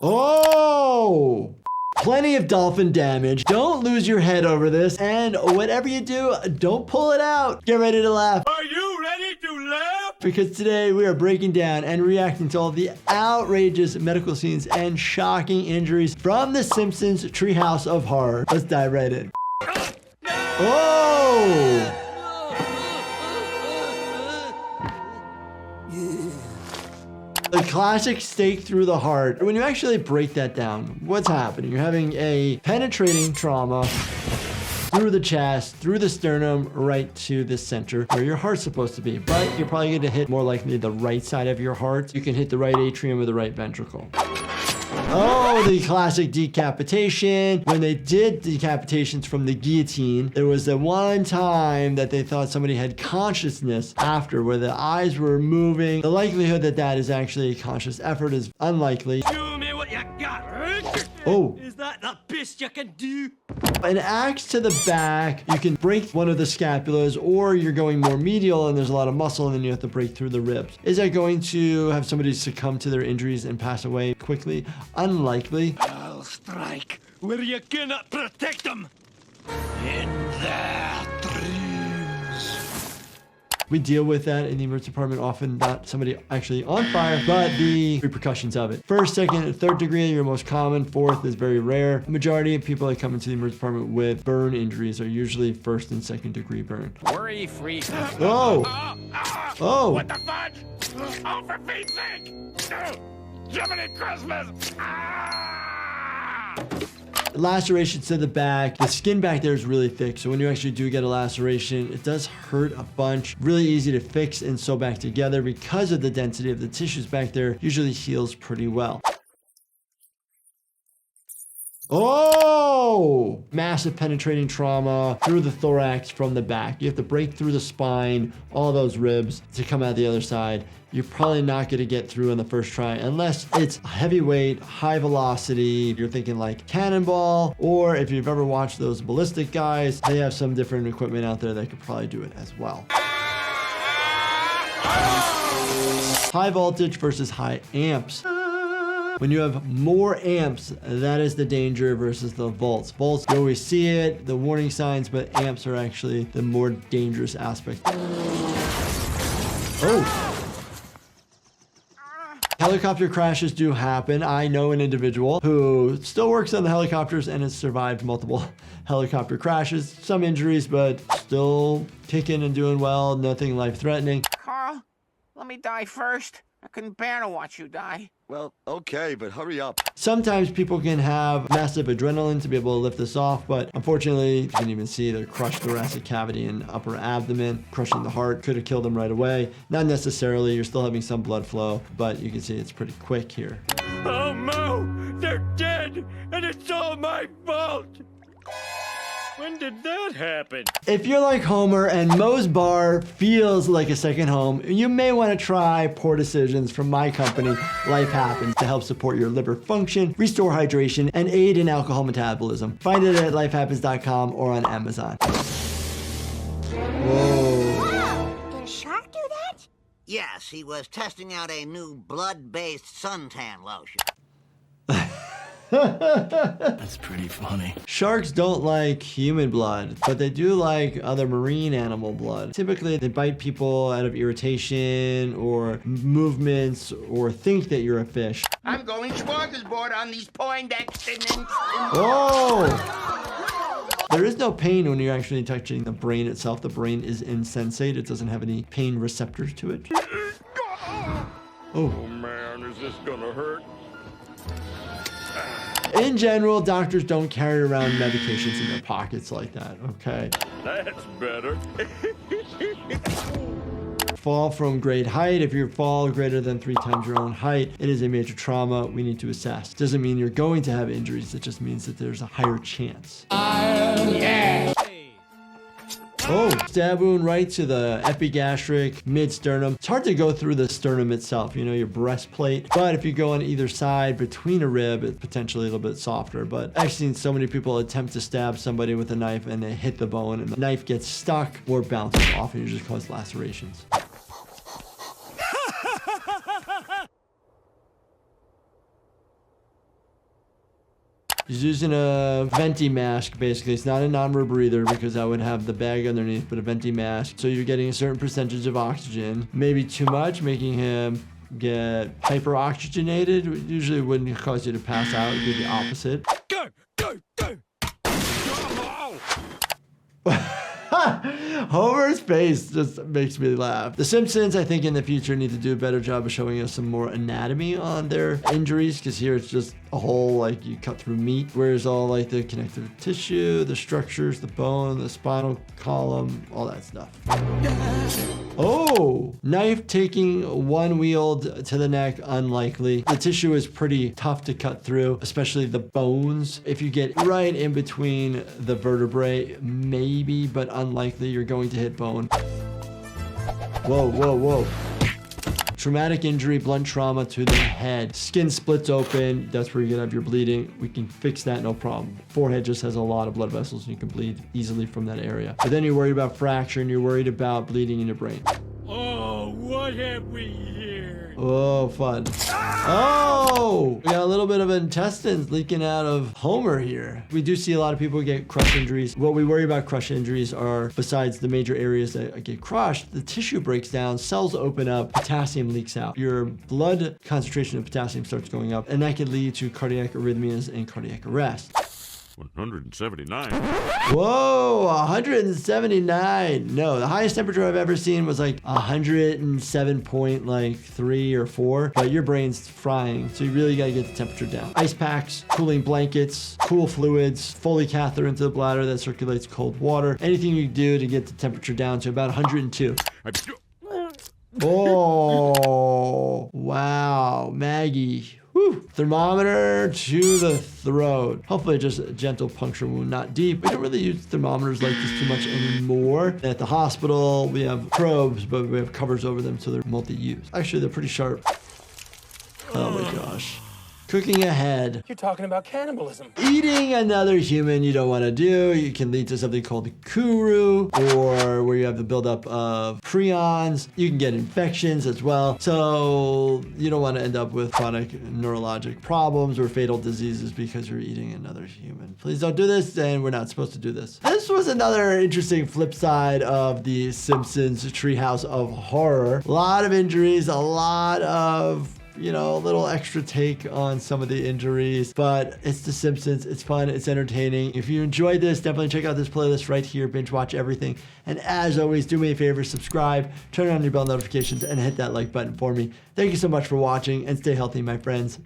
Oh! Plenty of dolphin damage. Don't lose your head over this. And whatever you do, don't pull it out. Get ready to laugh. Are you ready to laugh? Because today we are breaking down and reacting to all the outrageous medical scenes and shocking injuries from the Simpsons Treehouse of Horror. Let's dive right in. Oh! The classic stake through the heart. When you actually break that down, what's happening? You're having a penetrating trauma through the chest, through the sternum, right to the center where your heart's supposed to be. But you're probably going to hit more likely the right side of your heart. You can hit the right atrium or the right ventricle. Oh, the classic decapitation. When they did decapitations from the guillotine, there was the one time that they thought somebody had consciousness after, where the eyes were moving. The likelihood that that is actually a conscious effort is unlikely. Show me what you got. Oh. Is that the best you can do? An axe to the back, you can break one of the scapulas, or you're going more medial and there's a lot of muscle and then you have to break through the ribs. Is that going to have somebody succumb to their injuries and pass away quickly? Unlikely. I'll strike where you cannot protect them. In their dreams. We deal with that in the emergency department, often not somebody actually on fire, but the repercussions of it. First, second, and third degree are your most common. Fourth is very rare. The majority of people that come into the emergency department with burn injuries are usually first and second degree burn. Worry free. Oh! Oh! What the fudge? Oh, for Pete's sake! Jiminy Christmas! Lacerations to the back. The skin back there is really thick, so when you actually do get a laceration, it does hurt a bunch. Really easy to fix and sew back together because of the density of the tissues back there. Usually heals pretty well. Oh! Massive penetrating trauma through the thorax from the back. You have to break through the spine, all those ribs to come out the other side. You're probably not going to get through on the first try unless it's heavyweight, high velocity. You're thinking like Cannonball, or if you've ever watched those ballistic guys, they have some different equipment out there that could probably do it as well. High voltage versus high amps. When you have more amps, that is the danger versus the volts. Volts, you always see it, the warning signs, but amps are actually the more dangerous aspect. Oh! Helicopter crashes do happen. I know an individual who still works on the helicopters and has survived multiple helicopter crashes. Some injuries, but still kicking and doing well. Nothing life-threatening. Carl, let me die first. I couldn't bear to watch you die. Well, okay, but hurry up. Sometimes people can have massive adrenaline to be able to lift this off, but unfortunately, you can even see the crushed thoracic cavity and upper abdomen, crushing the heart. Could have killed them right away. Not necessarily, you're still having some blood flow, but you can see it's pretty quick here. Oh, Mo! They're dead! And it's all my fault! When did that happen? If you're like Homer and Moe's Bar feels like a second home, you may want to try Poor Decisions from my company, Life Happens, to help support your liver function, restore hydration, and aid in alcohol metabolism. Find it at lifehappens.com or on Amazon. Whoa. Wow! Did a shark do that? Yes, he was testing out a new blood-based suntan lotion. That's pretty funny. Sharks don't like human blood, but they do like other marine animal blood. Typically, they bite people out of irritation or movements or think that you're a fish. I'm going smorgasbord on these Poindexters. Oh! There is no pain when you're actually touching the brain itself. The brain is insensate. It doesn't have any pain receptors to it. Oh. Oh man, is this gonna hurt? In general, doctors don't carry around medications in their pockets like that, okay? That's better. Fall from great height. If you fall greater than 3 times your own height, it is a major trauma we need to assess. Doesn't mean you're going to have injuries. It just means that there's a higher chance. Yeah. Oh, stab wound right to the epigastric, mid-sternum. It's hard to go through the sternum itself, you know, your breastplate. But if you go on either side between a rib, it's potentially a little bit softer. But I've seen so many people attempt to stab somebody with a knife and they hit the bone and the knife gets stuck or bounces off and you just cause lacerations. He's using a venti mask, basically. It's not a non-rebreather because that would have the bag underneath, but a venti mask. So you're getting a certain percentage of oxygen. Maybe too much, making him get hyperoxygenated. Usually wouldn't cause you to pass out. It'd be the opposite. Go, go, go! Homer's face just makes me laugh. The Simpsons, I think, in the future need to do a better job of showing us some more anatomy on their injuries, because here it's just a hole like you cut through meat, whereas all like the connective tissue, the structures, the bone, the spinal column, all that stuff. Oh, knife taking one wield to the neck, unlikely. The tissue is pretty tough to cut through, especially the bones. If you get right in between the vertebrae, maybe, but unlikely you're going to hit bone. Whoa, whoa, whoa. Traumatic injury, blunt trauma to the head. Skin splits open. That's where you're gonna have your bleeding. We can fix that, no problem. Forehead just has a lot of blood vessels and you can bleed easily from that area. But then you're worried about fracture and you're worried about bleeding in your brain. Oh, what have we here? Oh, fun. Oh, we got a little bit of intestines leaking out of Homer here. We do see a lot of people get crush injuries. What we worry about crush injuries are, besides the major areas that get crushed, the tissue breaks down, cells open up, potassium leaks out. Your blood concentration of potassium starts going up, and that can lead to cardiac arrhythmias and cardiac arrest. 179. Whoa, 179. No, the highest temperature I've ever seen was like 107.3 or 4, but your brain's frying, so you really gotta get the temperature down. Ice packs, cooling blankets, cool fluids, Foley catheter into the bladder that circulates cold water. Anything you do to get the temperature down to about 102. Oh, wow, Maggie. Whew. Thermometer to the throat. Hopefully just a gentle puncture wound, not deep. We don't really use thermometers like this too much anymore. At the hospital, we have probes, but we have covers over them so they're multi-use. Actually, they're pretty sharp. Oh my gosh. Cooking ahead. You're talking about cannibalism. Eating another human you don't want to do. It can lead to something called kuru, or where you have the buildup of prions. You can get infections as well. So you don't want to end up with chronic neurologic problems or fatal diseases because you're eating another human. Please don't do this, and we're not supposed to do this. This was another interesting flip side of the Simpsons Treehouse of Horror. A lot of injuries, a lot of a little extra take on some of the injuries, but it's The Simpsons. It's fun. It's entertaining. If you enjoyed this, definitely check out this playlist right here. Binge watch everything. And as always, do me a favor, subscribe, turn on your bell notifications, and hit that like button for me. Thank you so much for watching, and stay healthy, my friends.